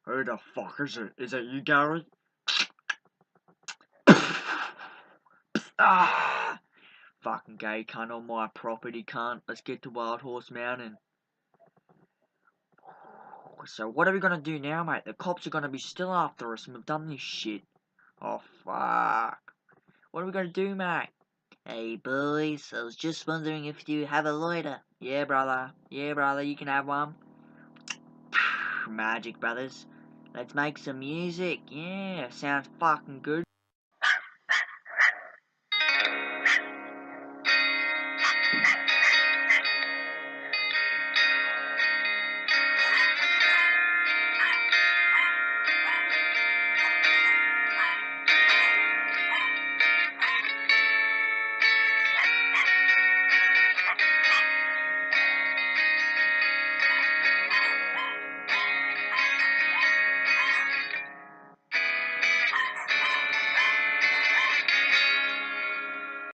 Who the fuck is it? Is it you, Gary? Ah! Fucking gay cunt on my property, cunt. Let's get to Wild Horse Mountain. So what are we gonna do now, mate? The cops are gonna be still after us and we've done this shit. Oh, fuck. What are we gonna do, mate? Hey, boys, I was just wondering if you have a lighter. Yeah, brother. Yeah, brother, you can have one. Magic, brothers. Let's make some music. Yeah, sounds fucking good.